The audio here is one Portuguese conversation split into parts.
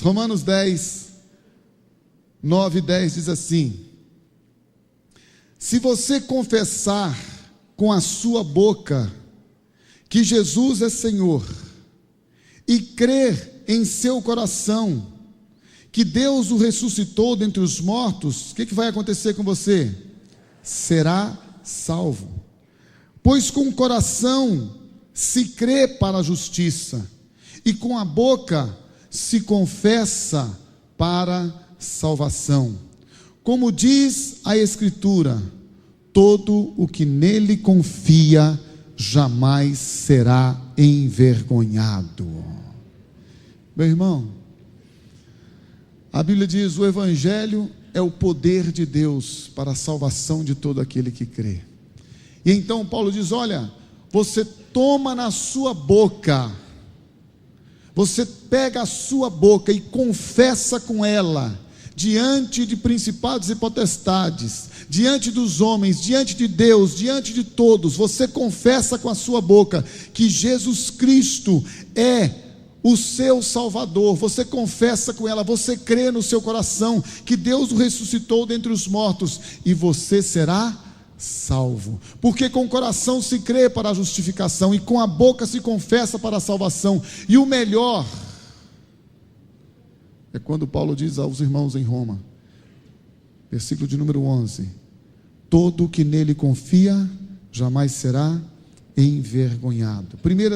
Romanos 10, 9 e 10 diz assim: se você confessar com a sua boca que Jesus é Senhor e crer em seu coração que Deus o ressuscitou dentre os mortos, o que vai acontecer com você? Será salvo. Pois com o coração se crê para a justiça, e com a boca se confessa para salvação. Como diz a Escritura, todo o que nele confia jamais será envergonhado. Meu irmão, a Bíblia diz: o Evangelho é o poder de Deus para a salvação de todo aquele que crê. E então Paulo diz: olha, você toma na sua boca, você pega a sua boca e confessa com ela, diante de principados e potestades, diante dos homens, diante de Deus, diante de todos, você confessa com a sua boca que Jesus Cristo é o seu Salvador, você confessa com ela, você crê no seu coração que Deus o ressuscitou dentre os mortos, e você será salvo, porque com o coração se crê para a justificação, e com a boca se confessa para a salvação. E o melhor é quando Paulo diz aos irmãos em Roma, versículo de número 11: todo o que nele confia jamais será envergonhado. 1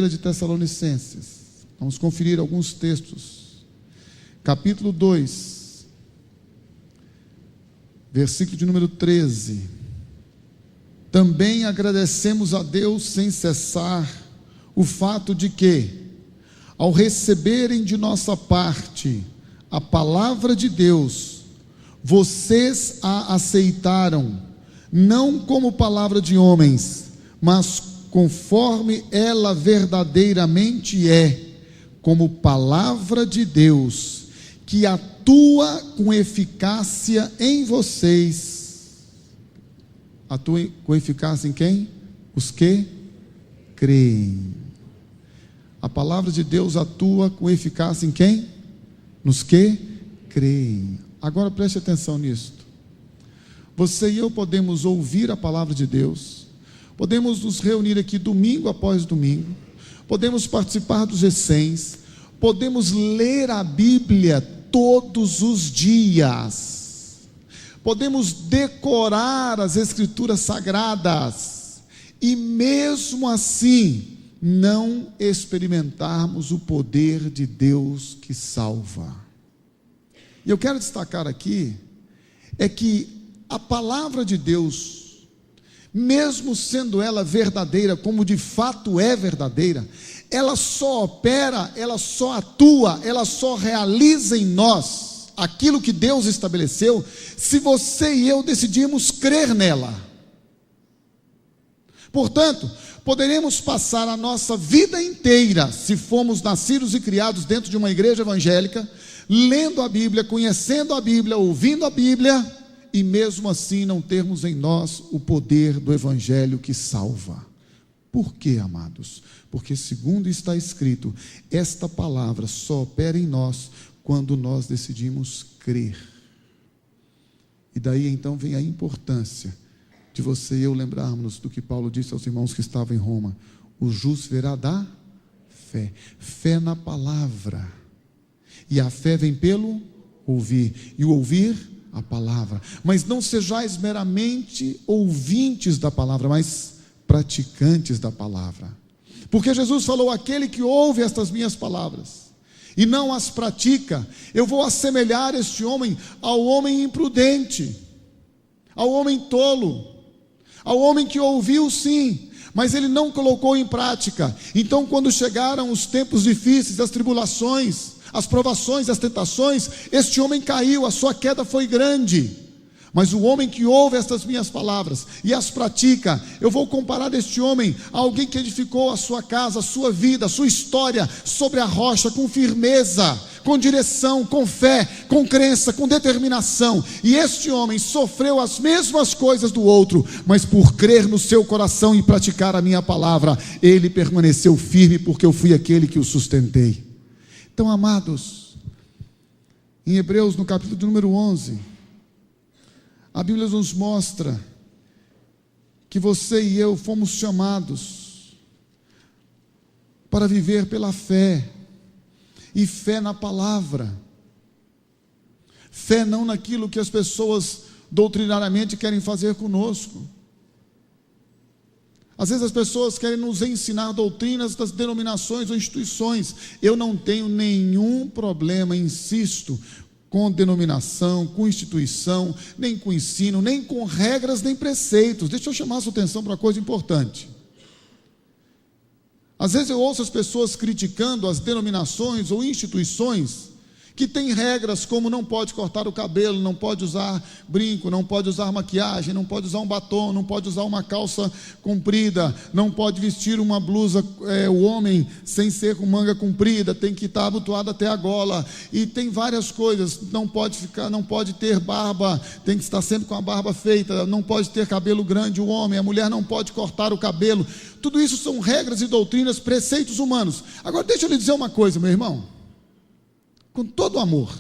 de Tessalonicenses, vamos conferir alguns textos, capítulo 2, versículo de número 13: também agradecemos a Deus sem cessar o fato de que, ao receberem de nossa parte a palavra de Deus, vocês a aceitaram, não como palavra de homens, mas conforme ela verdadeiramente é, como palavra de Deus, que atua com eficácia em vocês. Atua com eficácia em quem? Os que creem. A palavra de Deus atua com eficácia em quem? Nos que creem. Agora preste atenção nisto. Você e eu podemos ouvir a palavra de Deus, podemos nos reunir aqui domingo após domingo, podemos participar dos G100s, podemos ler a Bíblia todos os dias, podemos decorar as Escrituras Sagradas, e mesmo assim não experimentarmos o poder de Deus que salva. E eu quero destacar aqui, é que a palavra de Deus, mesmo sendo ela verdadeira, como de fato é verdadeira, ela só opera, ela só atua, ela só realiza em nós aquilo que Deus estabeleceu, se você e eu decidirmos crer nela. Portanto, poderemos passar a nossa vida inteira, se formos nascidos e criados dentro de uma igreja evangélica, lendo a Bíblia, conhecendo a Bíblia, ouvindo a Bíblia, e mesmo assim não termos em nós o poder do Evangelho que salva. Por quê, amados? Porque segundo está escrito, esta palavra só opera em nós quando nós decidimos crer. E daí então vem a importância de você e eu lembrarmos do que Paulo disse aos irmãos que estavam em Roma: o justo verá da fé, fé na palavra, e a fé vem pelo ouvir, e o ouvir a palavra. Mas não sejais meramente ouvintes da palavra, mas praticantes da palavra, porque Jesus falou: aquele que ouve estas minhas palavras e não as pratica, eu vou assemelhar este homem ao homem imprudente, ao homem tolo, ao homem que ouviu sim, mas ele não colocou em prática. Então quando chegaram os tempos difíceis, as tribulações, as provações, as tentações, este homem caiu, a sua queda foi grande. Mas o homem que ouve estas minhas palavras e as pratica, eu vou comparar este homem a alguém que edificou a sua casa, a sua vida, a sua história sobre a rocha, com firmeza, com direção, com fé, com crença, com determinação. E este homem sofreu as mesmas coisas do outro, mas por crer no seu coração e praticar a minha palavra, ele permaneceu firme, porque eu fui aquele que o sustentei. Então, amados, em Hebreus, no capítulo de número 11, a Bíblia nos mostra que você e eu fomos chamados para viver pela fé, e fé na palavra, fé não naquilo que as pessoas doutrinariamente querem fazer conosco. Às vezes as pessoas querem nos ensinar doutrinas das denominações ou instituições. Eu não tenho nenhum problema, insisto, com denominação, com instituição, nem com ensino, nem com regras, nem preceitos. Deixa eu chamar a sua atenção para uma coisa importante. Às vezes eu ouço as pessoas criticando as denominações ou instituições que têm regras como não pode cortar o cabelo, não pode usar brinco, não pode usar maquiagem, não pode usar um batom, não pode usar uma calça comprida, não pode vestir uma blusa, o homem, sem ser com manga comprida, tem que estar abotoado até a gola, e tem várias coisas, não pode ter barba, tem que estar sempre com a barba feita, não pode ter cabelo grande o homem, a mulher não pode cortar o cabelo. Tudo isso são regras e doutrinas, preceitos humanos. Agora deixa eu lhe dizer uma coisa, meu irmão, com todo amor,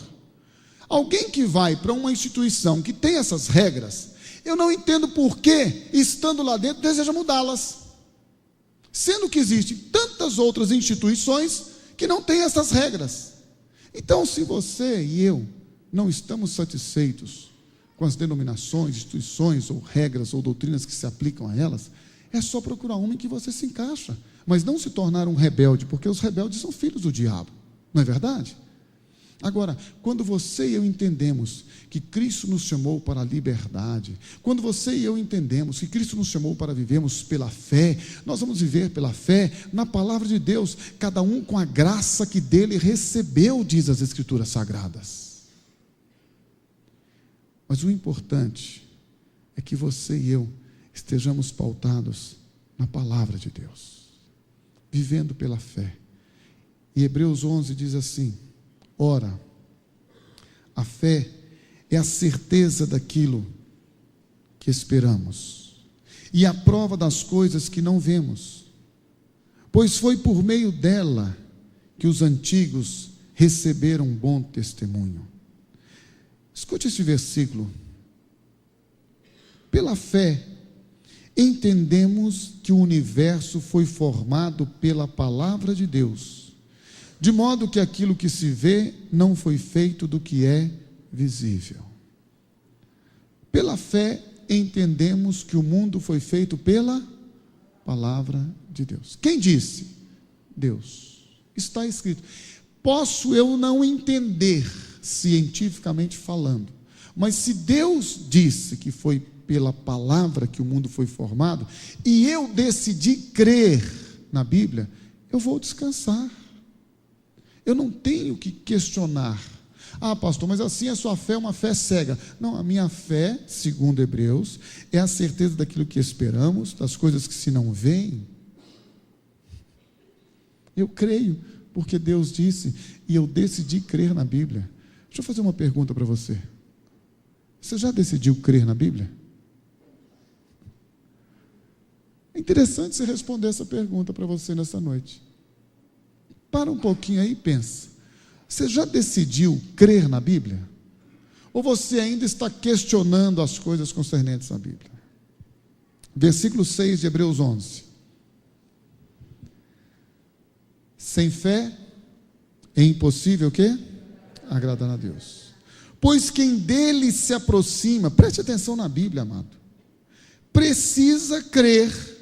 alguém que vai para uma instituição que tem essas regras, eu não entendo por que, estando lá dentro, deseja mudá-las, sendo que existem tantas outras instituições que não têm essas regras. Então, se você e eu não estamos satisfeitos com as denominações, instituições, ou regras, ou doutrinas que se aplicam a elas, é só procurar uma em que você se encaixa, mas não se tornar um rebelde, porque os rebeldes são filhos do diabo, não é verdade? Agora, quando você e eu entendemos que Cristo nos chamou para a liberdade, quando você e eu entendemos que Cristo nos chamou para vivermos pela fé, nós vamos viver pela fé na palavra de Deus, cada um com a graça que dele recebeu, diz as Escrituras Sagradas. Mas o importante é que você e eu estejamos pautados na palavra de Deus, vivendo pela fé. E Hebreus 11 diz assim: ora, a fé é a certeza daquilo que esperamos, e a prova das coisas que não vemos, pois foi por meio dela que os antigos receberam um bom testemunho. Escute esse versículo. Pela fé, entendemos que o universo foi formado pela palavra de Deus, de modo que aquilo que se vê não foi feito do que é visível. Pela fé, entendemos que o mundo foi feito pela palavra de Deus. Quem disse? Deus. Está escrito. Posso eu não entender, cientificamente falando, mas se Deus disse que foi pela palavra que o mundo foi formado, e eu decidi crer na Bíblia, eu vou descansar. Eu não tenho que questionar. Ah, pastor, mas assim a sua fé é uma fé cega. Não, a minha fé, segundo Hebreus, é a certeza daquilo que esperamos, das coisas que se não veem. Eu creio, porque Deus disse, e eu decidi crer na Bíblia. Deixa eu fazer uma pergunta para você. Você já decidiu crer na Bíblia? É interessante você responder essa pergunta para você nessa noite. Para um pouquinho aí e pensa. Você já decidiu crer na Bíblia? Ou você ainda está questionando as coisas concernentes à Bíblia? Versículo 6 de Hebreus 11. Sem fé é impossível o quê? Agradar a Deus. Pois quem dele se aproxima, preste atenção na Bíblia, amado, precisa crer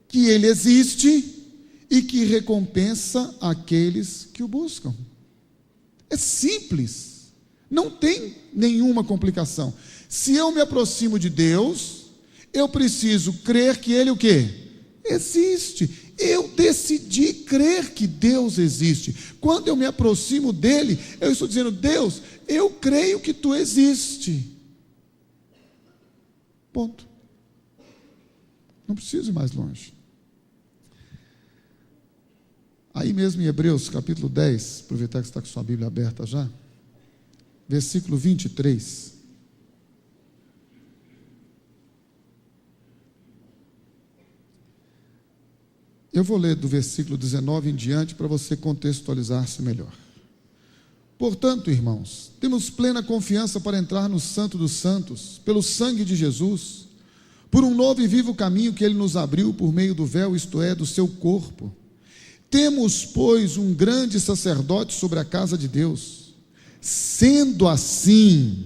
que ele existe e que recompensa aqueles que o buscam. É simples, não tem nenhuma complicação. Se eu me aproximo de Deus, eu preciso crer que Ele o quê? Existe. Eu decidi crer que Deus existe. Quando eu me aproximo dEle, eu estou dizendo: Deus, eu creio que Tu existe. Ponto. Não preciso ir mais longe. Aí mesmo em Hebreus capítulo 10, aproveitar que você está com sua Bíblia aberta já, versículo 23. Eu vou ler do versículo 19 em diante para você contextualizar-se melhor. Portanto, irmãos, temos plena confiança para entrar no Santo dos Santos, pelo sangue de Jesus, por um novo e vivo caminho que Ele nos abriu por meio do véu, isto é, do seu corpo. Temos, pois, um grande sacerdote sobre a casa de Deus. Sendo assim,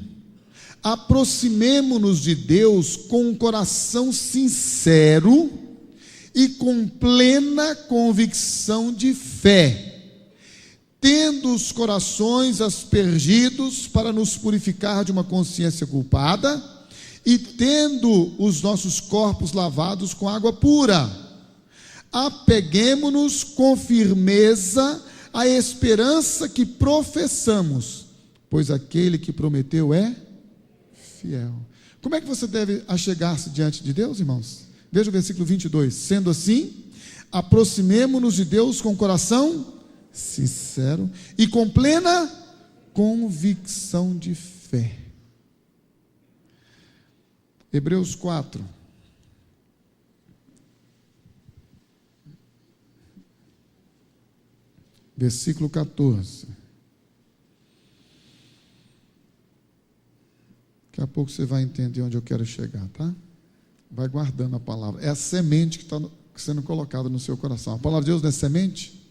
aproximemo-nos de Deus com um coração sincero e com plena convicção de fé, tendo os corações aspergidos para nos purificar de uma consciência culpada e tendo os nossos corpos lavados com água pura. Apeguemo-nos com firmeza à esperança que professamos, pois aquele que prometeu é fiel. Como é que você deve achegar-se diante de Deus, irmãos? Veja o versículo 22. Sendo assim, aproximemo-nos de Deus com o coração sincero e com plena convicção de fé. Hebreus 4. Versículo 14. Daqui a pouco você vai entender onde eu quero chegar, tá? Vai guardando a palavra. É a semente que está sendo colocada no seu coração. A palavra de Deus não é semente?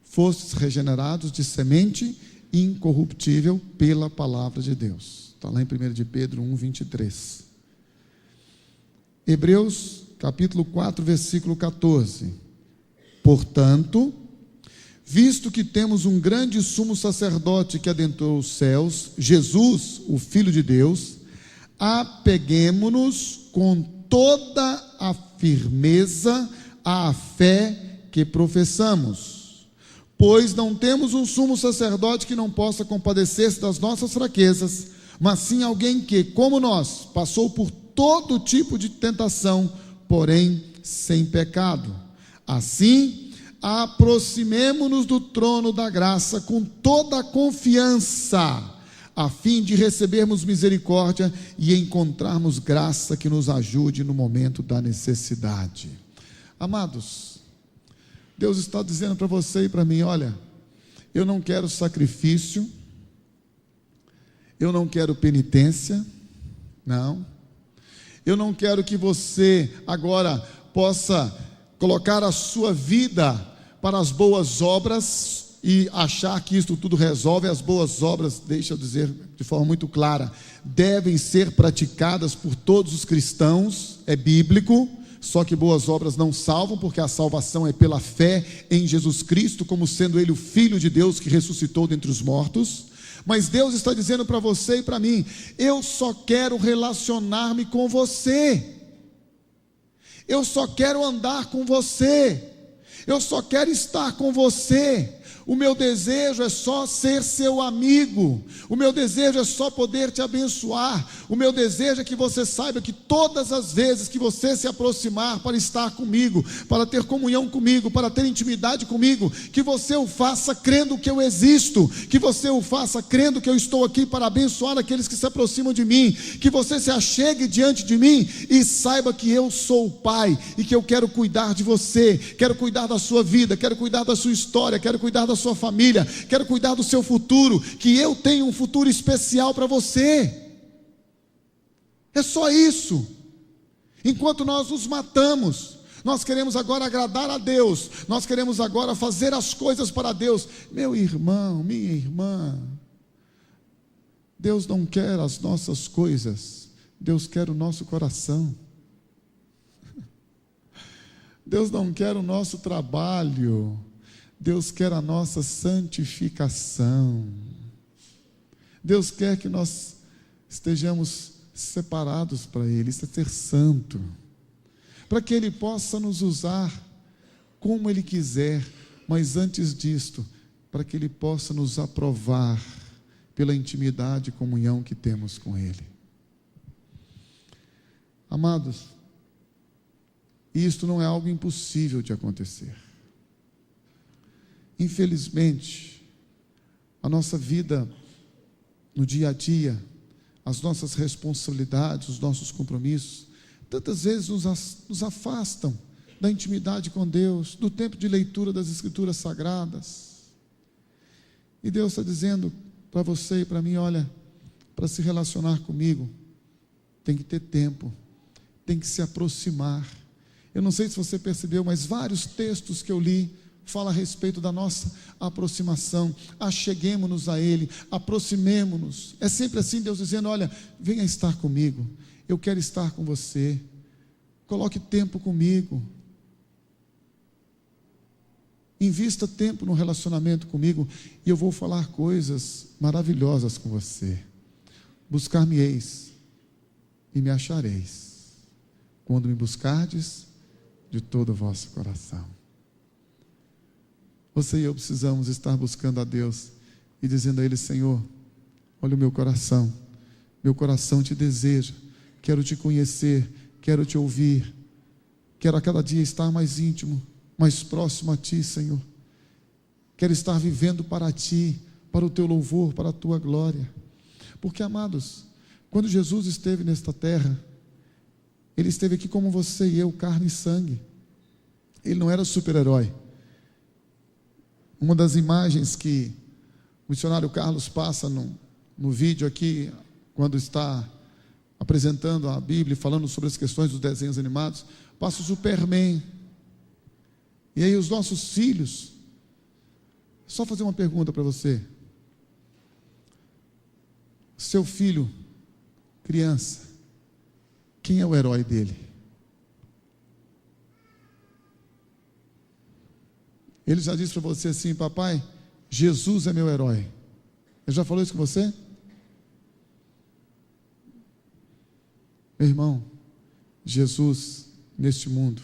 Fostes regenerados de semente incorruptível pela palavra de Deus. Está lá em 1 de Pedro 1, 23. Hebreus, capítulo 4, versículo 14. Portanto, visto que temos um grande sumo sacerdote que adentrou os céus, Jesus, o Filho de Deus, apeguemo-nos com toda a firmeza à fé que professamos. Pois não temos um sumo sacerdote que não possa compadecer-se das nossas fraquezas, mas sim alguém que, como nós, passou por todo tipo de tentação, porém sem pecado. Assim, aproximemo-nos do trono da graça com toda a confiança, a fim de recebermos misericórdia e encontrarmos graça que nos ajude no momento da necessidade. Amados, Deus está dizendo para você e para mim: olha, eu não quero sacrifício, eu não quero penitência, não. Eu não quero que você agora possa colocar a sua vida para as boas obras e achar que isso tudo resolve. As boas obras, deixa eu dizer de forma muito clara, devem ser praticadas por todos os cristãos, é bíblico. Só que boas obras não salvam, porque a salvação é pela fé em Jesus Cristo, como sendo Ele o Filho de Deus que ressuscitou dentre os mortos. Mas Deus está dizendo para você e para mim: eu só quero relacionar-me com você, eu só quero andar com você, eu só quero estar com você. O meu desejo é só ser seu amigo, o meu desejo é só poder te abençoar, o meu desejo é que você saiba que todas as vezes que você se aproximar para estar comigo, para ter comunhão comigo, para ter intimidade comigo, que você o faça crendo que eu existo, que você o faça crendo que eu estou aqui para abençoar aqueles que se aproximam de mim, que você se achegue diante de mim e saiba que eu sou o Pai e que eu quero cuidar de você, quero cuidar da sua vida, quero cuidar da sua história, quero cuidar da sua família, quero cuidar do seu futuro, que eu tenho um futuro especial para você. É só isso. Enquanto nós nos matamos, nós queremos agora agradar a Deus, nós queremos agora fazer as coisas para Deus. Meu irmão, minha irmã, Deus não quer as nossas coisas, Deus quer o nosso coração. Deus não quer o nosso trabalho, Deus quer a nossa santificação. Deus quer que nós estejamos separados para Ele, isso é ser santo, para que Ele possa nos usar como Ele quiser, mas antes disto, para que Ele possa nos aprovar pela intimidade e comunhão que temos com Ele. Amados, isto não é algo impossível de acontecer. Infelizmente, a nossa vida no dia a dia, as nossas responsabilidades, os nossos compromissos, tantas vezes nos afastam da intimidade com Deus, do tempo de leitura das Escrituras Sagradas. E Deus está dizendo para você e para mim: olha, para se relacionar comigo, tem que ter tempo, tem que se aproximar. Eu não sei se você percebeu, mas vários textos que eu li falam a respeito da nossa aproximação. Acheguemo-nos a Ele, aproximemo-nos. É sempre assim, Deus dizendo: olha, venha estar comigo, eu quero estar com você, coloque tempo comigo, invista tempo no relacionamento comigo, e eu vou falar coisas maravilhosas com você. Buscar-me-eis e me achareis, quando me buscardes de todo o vosso coração. Você e eu precisamos estar buscando a Deus e dizendo a Ele: Senhor, olha o meu coração te deseja, quero te conhecer, quero te ouvir, quero a cada dia estar mais íntimo, mais próximo a Ti, Senhor. Quero estar vivendo para Ti, para o Teu louvor, para a Tua glória. Porque, amados, quando Jesus esteve nesta terra, Ele esteve aqui como você e eu, carne e sangue. Ele não era super-herói. Uma das imagens que o missionário Carlos passa no vídeo aqui, quando está apresentando a Bíblia, falando sobre as questões dos desenhos animados, passa o Superman. E aí os nossos filhos, só fazer uma pergunta para você: seu filho, criança, quem é o herói dele? Ele já disse para você assim: papai, Jesus é meu herói. Ele já falou isso com você? Meu irmão, Jesus, neste mundo,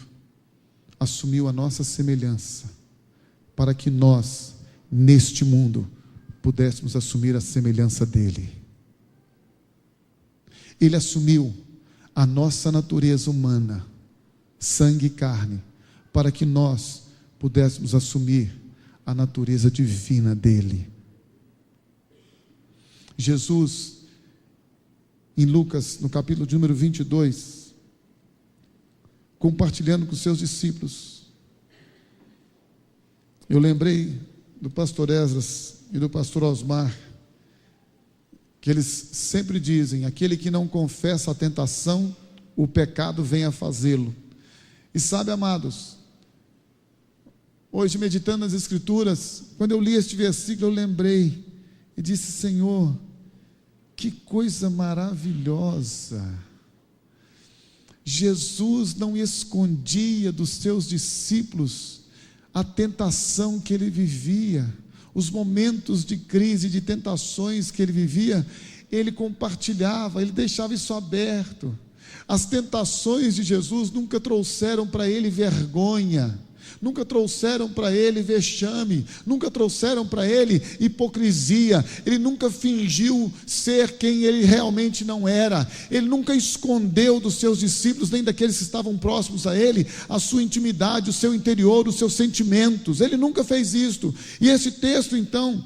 assumiu a nossa semelhança, para que nós, neste mundo, pudéssemos assumir a semelhança dele. Ele assumiu a nossa natureza humana, sangue e carne, para que nós pudéssemos assumir a natureza divina dele. Jesus, em Lucas, no capítulo de número 22, compartilhando com seus discípulos, eu lembrei do pastor Esdras e do pastor Osmar, que eles sempre dizem: aquele que não confessa a tentação, o pecado vem a fazê-lo. E sabe, amados, hoje, meditando nas Escrituras, quando eu li este versículo, eu lembrei e disse: Senhor, que coisa maravilhosa! Jesus não escondia dos seus discípulos a tentação que ele vivia, os momentos de crise, de tentações que ele vivia, ele compartilhava, ele deixava isso aberto. As tentações de Jesus nunca trouxeram para ele vergonha, nunca trouxeram para ele vexame, nunca trouxeram para ele hipocrisia. Ele nunca fingiu ser quem ele realmente não era. Ele nunca escondeu dos seus discípulos, nem daqueles que estavam próximos a ele, a sua intimidade, o seu interior, os seus sentimentos. Ele nunca fez isto. E esse texto então,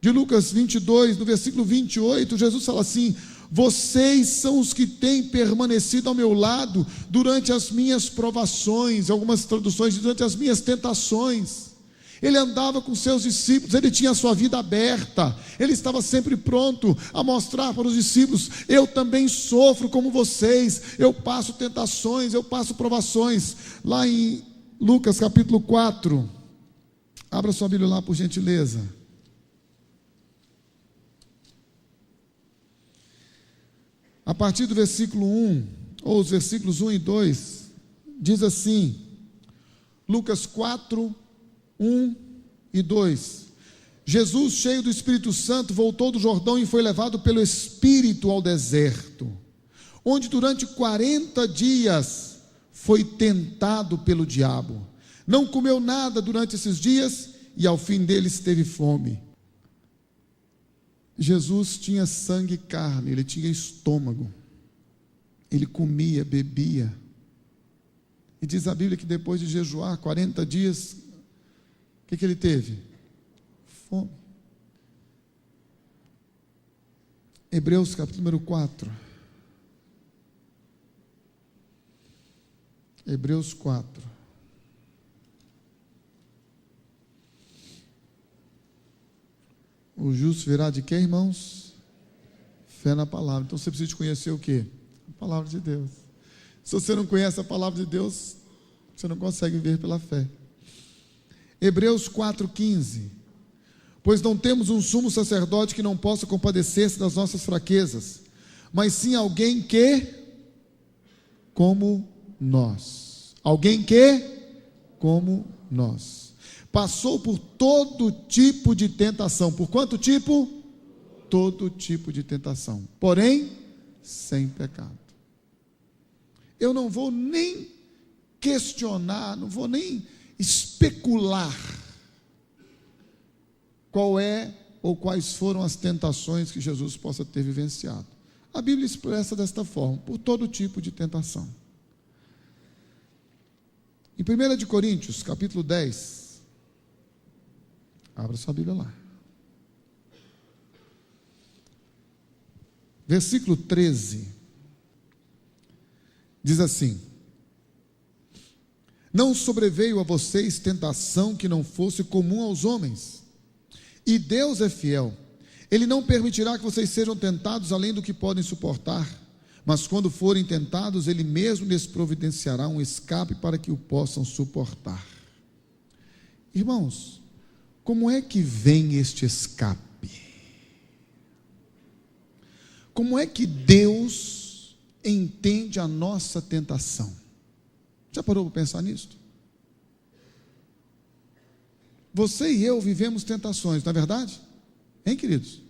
de Lucas 22, no versículo 28, Jesus fala assim: vocês são os que têm permanecido ao meu lado durante as minhas provações. Algumas traduções dizem: durante as minhas tentações. Ele andava com seus discípulos, ele tinha a sua vida aberta, ele estava sempre pronto a mostrar para os discípulos: eu também sofro como vocês, eu passo tentações, eu passo provações. Lá em Lucas capítulo 4, abra sua Bíblia lá, por gentileza. A partir do versículo 1, ou os versículos 1 e 2, diz assim, Lucas 4, 1 e 2: Jesus, cheio do Espírito Santo, voltou do Jordão e foi levado pelo Espírito ao deserto, onde durante 40 dias foi tentado pelo diabo. Não comeu nada durante esses dias e ao fim deles teve fome. Jesus tinha sangue e carne, ele tinha estômago, ele comia, bebia. E diz a Bíblia que depois de jejuar 40 dias, o que ele teve? Fome. Hebreus capítulo número 4. Hebreus 4. O justo virá de quê, irmãos? Fé na palavra. Então você precisa de conhecer o quê? A palavra de Deus. Se você não conhece a palavra de Deus, você não consegue viver pela fé. Hebreus 4,15. Pois não temos um sumo sacerdote que não possa compadecer-se das nossas fraquezas, mas sim alguém que, como nós. Alguém que, como nós. Passou por todo tipo de tentação. Por quanto tipo? Todo tipo de tentação. Porém, sem pecado. Eu não vou nem questionar, não vou nem especular qual é ou quais foram as tentações que Jesus possa ter vivenciado. A Bíblia expressa desta forma, por todo tipo de tentação. Em 1 de Coríntios, capítulo 10, abra sua Bíblia lá. Versículo 13, diz assim: não sobreveio a vocês tentação que não fosse comum aos homens, e Deus é fiel, Ele não permitirá que vocês sejam tentados além do que podem suportar, mas quando forem tentados, Ele mesmo lhes providenciará um escape para que o possam suportar. Irmãos, como é que vem este escape? Como é que Deus entende a nossa tentação? Já parou para pensar nisso? Você e eu vivemos tentações, não é verdade? Hein, queridos?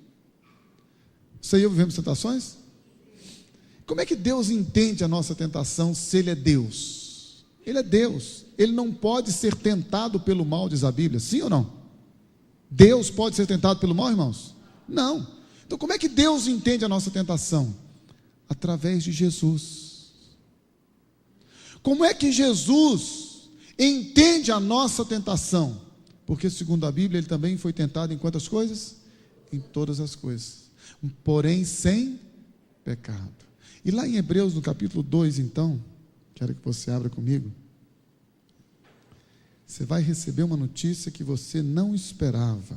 Você e eu vivemos tentações? Como é que Deus entende a nossa tentação se Ele é Deus? Ele é Deus. Ele não pode ser tentado pelo mal, diz a Bíblia. Sim ou não? Deus pode ser tentado pelo mal, irmãos? Não. Então como é que Deus entende a nossa tentação? Através de Jesus. Como é que Jesus entende a nossa tentação? Porque segundo a Bíblia, Ele também foi tentado em quantas coisas? Em todas as coisas, porém sem pecado. E lá em Hebreus, no capítulo 2, então, quero que você abra comigo. Você vai receber uma notícia que você não esperava.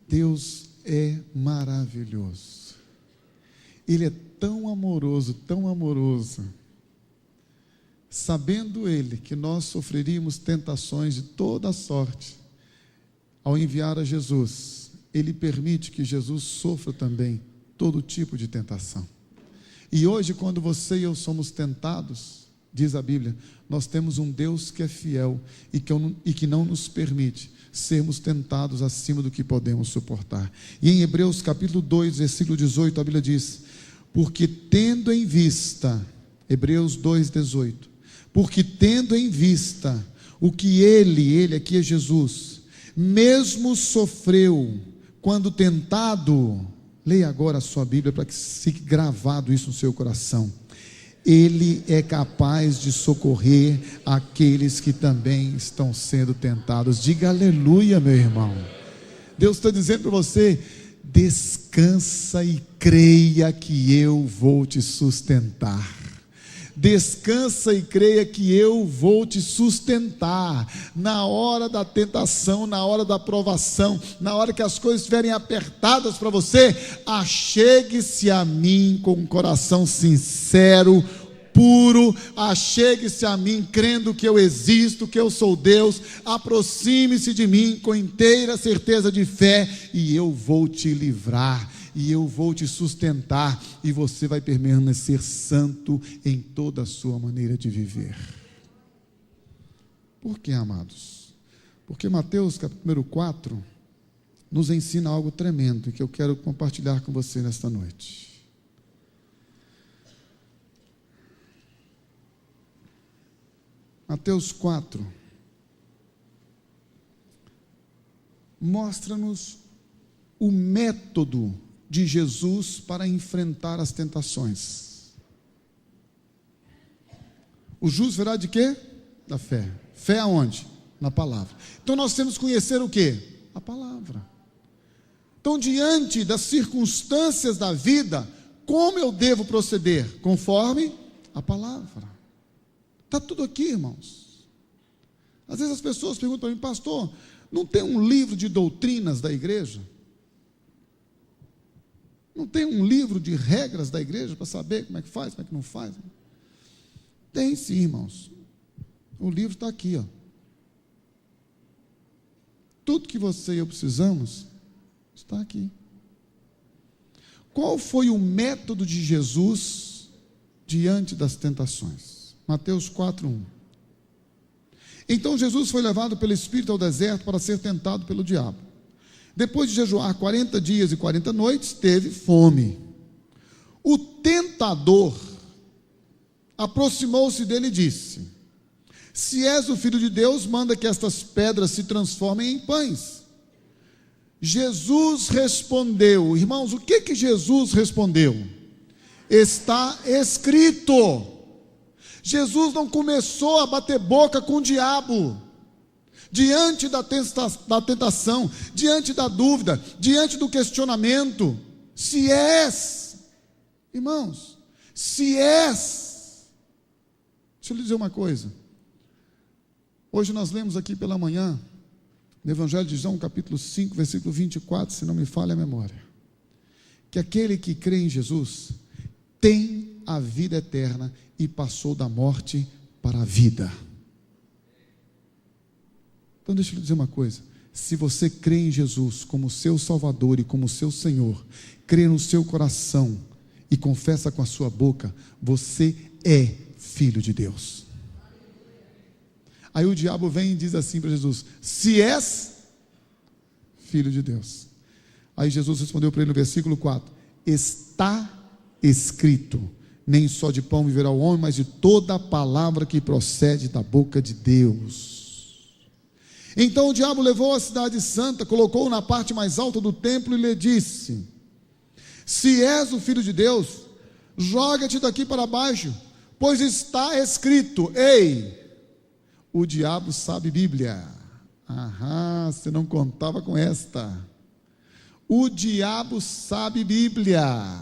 Deus é maravilhoso. Ele é tão amoroso, sabendo Ele que nós sofreríamos tentações de toda sorte, ao enviar a Jesus, Ele permite que Jesus sofra também todo tipo de tentação. E hoje, quando você e eu somos tentados, diz a Bíblia, nós temos um Deus que é fiel e que não nos permite sermos tentados acima do que podemos suportar. E em Hebreus capítulo 2, versículo 18, a Bíblia diz: porque tendo em vista, Hebreus 2, 18, porque tendo em vista o que ele aqui é Jesus, mesmo sofreu quando tentado, leia agora a sua Bíblia para que fique gravado isso no seu coração. Ele é capaz de socorrer aqueles que também estão sendo tentados. Diga aleluia, meu irmão. Deus está dizendo para você: descansa e creia que eu vou te sustentar. Descansa e creia que eu vou te sustentar na hora da tentação, na hora da provação, na hora que as coisas estiverem apertadas para você. Achegue-se a mim com um coração sincero, puro, achegue-se a mim crendo que eu existo, que eu sou Deus. Aproxime-se de mim com inteira certeza de fé e eu vou te livrar, e eu vou te sustentar, e você vai permanecer santo em toda a sua maneira de viver. Por que, amados? Porque Mateus capítulo 4 nos ensina algo tremendo, que eu quero compartilhar com você nesta noite. Mateus 4 mostra-nos o método de Jesus para enfrentar as tentações. O justo virá de quê? Da fé. Fé aonde? Na palavra. Então nós temos que conhecer o quê? A palavra. Então, diante das circunstâncias da vida, como eu devo proceder? Conforme a palavra. Está tudo aqui, irmãos. Às vezes as pessoas perguntam para mim: pastor, não tem um livro de doutrinas da igreja? Não tem um livro de regras da igreja para saber como é que faz, como é que não faz? Tem sim, irmãos. O livro está aqui, ó. Tudo que você e eu precisamos está aqui. Qual foi o método de Jesus diante das tentações? Mateus 4:1. Então Jesus foi levado pelo Espírito ao deserto para ser tentado pelo diabo. Depois de jejuar 40 dias e 40 noites, teve fome. O tentador aproximou-se dele e disse: se és o Filho de Deus, manda que estas pedras se transformem em pães. Jesus respondeu. Irmãos, o que Jesus respondeu? Está escrito. Jesus não começou a bater boca com o diabo. Diante da tentação, diante da dúvida, diante do questionamento, se és, irmãos, se és, deixa eu lhe dizer uma coisa. Hoje nós lemos aqui pela manhã, no Evangelho de João, capítulo 5, versículo 24, se não me falha a memória, que aquele que crê em Jesus tem a vida eterna e passou da morte para a vida. Então deixa eu lhe dizer uma coisa: se você crê em Jesus como seu Salvador e como seu Senhor, crê no seu coração e confessa com a sua boca, você é filho de Deus. Aí o diabo vem e diz assim para Jesus: se és filho de Deus. Aí Jesus respondeu para ele no versículo 4: está escrito, nem só de pão viverá o homem, mas de toda a palavra que procede da boca de Deus. Então o diabo levou a cidade santa, colocou-o na parte mais alta do templo e lhe disse: se és o Filho de Deus, joga-te daqui para baixo, pois está escrito. Ei, o diabo sabe Bíblia. Aham, você não contava com esta. O diabo sabe Bíblia.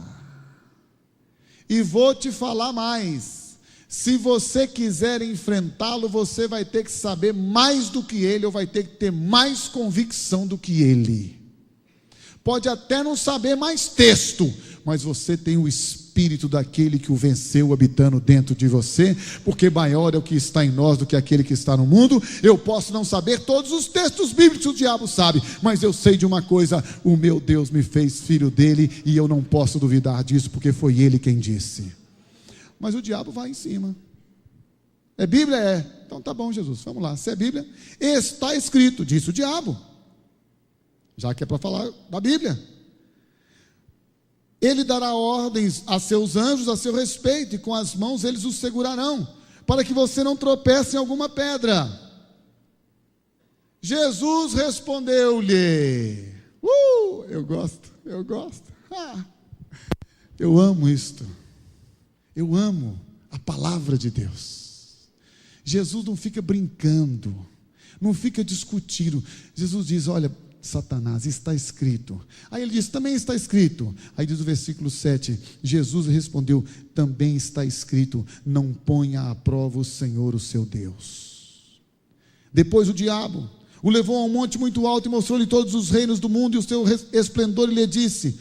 E vou te falar mais: se você quiser enfrentá-lo, você vai ter que saber mais do que ele, ou vai ter que ter mais convicção do que ele. Pode até não saber mais texto, mas você tem o Espírito daquele que o venceu habitando dentro de você, porque maior é o que está em nós do que aquele que está no mundo. Eu posso não saber todos os textos bíblicos, o diabo sabe, mas eu sei de uma coisa: o meu Deus me fez filho dele, e eu não posso duvidar disso, porque foi ele quem disse. Mas o diabo vai em cima. É Bíblia? É. Então tá bom, Jesus, vamos lá. Se é Bíblia, está escrito, disse o diabo, já que é para falar da Bíblia. Ele dará ordens a seus anjos a seu respeito, e com as mãos eles os segurarão, para que você não tropece em alguma pedra. Jesus respondeu-lhe: eu gosto. Eu amo isto. Eu amo a palavra de Deus. Jesus não fica brincando, não fica discutindo. Jesus diz: olha, Satanás, está escrito. Aí ele diz: também está escrito. Aí diz o versículo 7: Jesus respondeu: também está escrito, não ponha à prova o Senhor, o seu Deus. Depois o diabo o levou a um monte muito alto e mostrou-lhe todos os reinos do mundo e o seu esplendor, e lhe disse: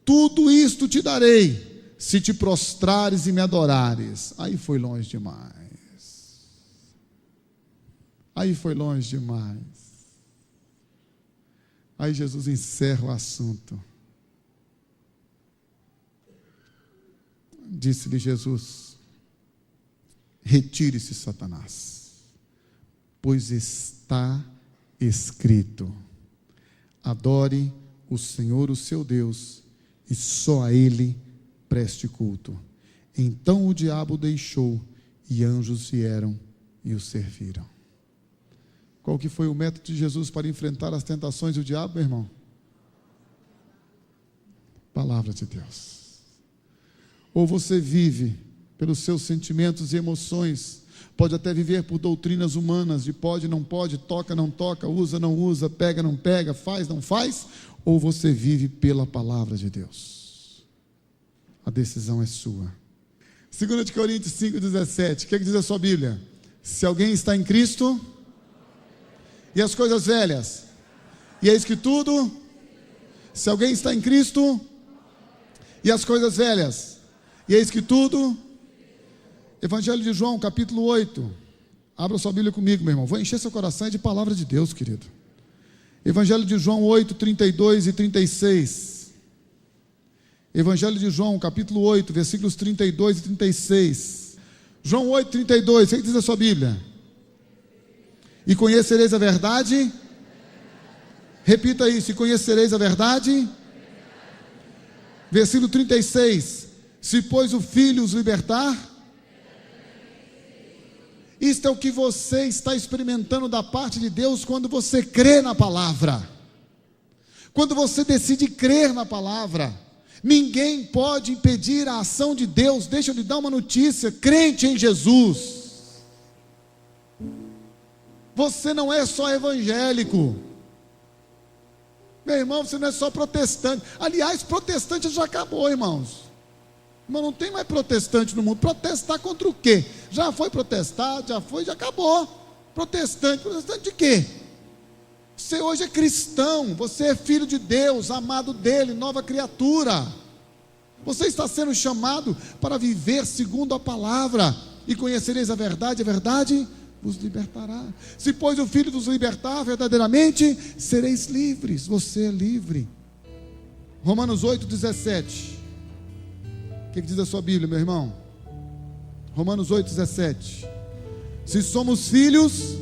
tudo isto te darei, se te prostrares e me adorares. Aí foi longe demais. Aí Jesus encerra o assunto. Disse-lhe Jesus: retire-se, Satanás, pois está escrito: adore o Senhor, o seu Deus, e só a Ele preste culto. Então o diabo deixou, e anjos vieram e o serviram. Qual que foi o método de Jesus para enfrentar as tentações do diabo, meu irmão? Palavra de Deus. Ou você vive pelos seus sentimentos e emoções, pode até viver por doutrinas humanas, de pode, não pode, toca, não toca, usa, não usa, pega, não pega, faz, não faz, ou você vive pela palavra de Deus. A decisão é sua. 2 Coríntios 5,17, o que diz a sua Bíblia? Se alguém está em Cristo, e as coisas velhas, e eis que tudo, se alguém está em Cristo, e as coisas velhas, e eis que tudo, Evangelho de João, capítulo 8, abra sua Bíblia comigo, meu irmão, vou encher seu coração de palavra de Deus, querido. Evangelho de João 8, 32 e 36, Evangelho de João, capítulo 8, versículos 32 e 36, João 8, 32, o que diz a sua Bíblia? E conhecereis a verdade, repita isso, e conhecereis a verdade, versículo 36, se pois o Filho os libertar, isto é o que você está experimentando da parte de Deus quando você crê na palavra, quando você decide crer na palavra. Ninguém pode impedir a ação de Deus. Deixa eu lhe dar uma notícia: crente em Jesus, você não é só evangélico, meu irmão, você não é só protestante. Aliás, protestante já acabou, irmãos. Mas não tem mais protestante no mundo. Protestar contra o quê? Já foi protestado, já acabou. Protestante de quê? Você hoje é cristão, você é filho de Deus, amado dele, nova criatura. Você está sendo chamado para viver segundo a palavra. E conhecereis a verdade vos libertará. Se pois o Filho vos libertar, verdadeiramente sereis livres. Você é livre. Romanos 8, 17. O que diz a sua Bíblia, meu irmão? Romanos 8, 17. Se somos filhos,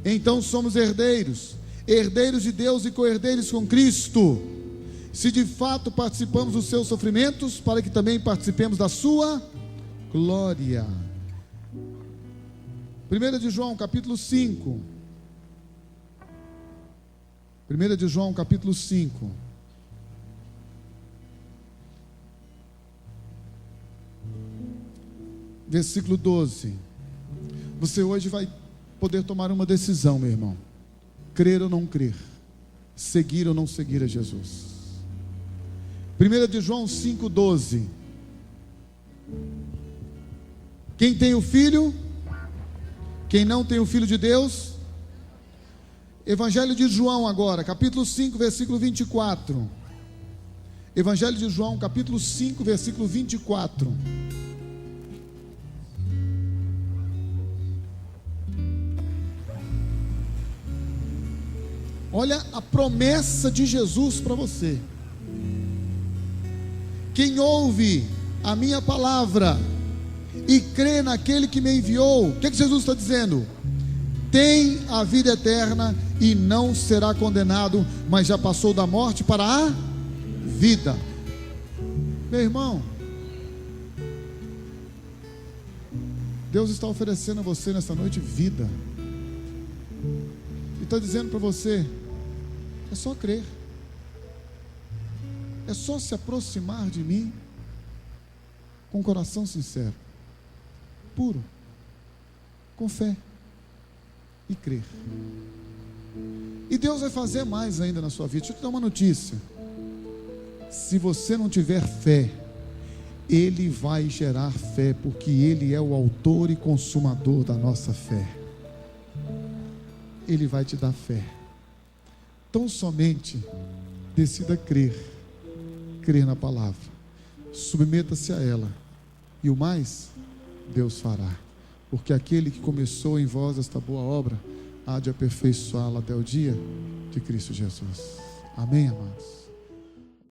então somos herdeiros, herdeiros de Deus e co-herdeiros com Cristo, se de fato participamos dos seus sofrimentos, para que também participemos da sua glória. 1 de João, capítulo 5. 1 de João, capítulo 5. Versículo 12. Você hoje vai poder tomar uma decisão, meu irmão: crer ou não crer, seguir ou não seguir a Jesus. 1 de João 5,12. Quem tem o Filho, quem não tem o Filho de Deus. Evangelho de João agora, capítulo 5, versículo 24. Evangelho de João, capítulo 5, versículo 24. Olha a promessa de Jesus para você: quem ouve a minha palavra e crê naquele que me enviou, o que Jesus está dizendo? Tem a vida eterna e não será condenado, mas já passou da morte para a vida. Meu irmão, Deus está oferecendo a você nessa noite vida, e está dizendo para você: é só crer, é só se aproximar de mim com um coração sincero, puro, com fé e crer. E Deus vai fazer mais ainda na sua vida. Deixa eu te dar uma notícia: se você não tiver fé, Ele vai gerar fé, porque Ele é o autor e consumador da nossa fé. Ele vai te dar fé. Então somente decida crer na palavra, submeta-se a ela, e o mais Deus fará, porque aquele que começou em vós esta boa obra há de aperfeiçoá-la até o dia de Cristo Jesus. Amém, amados?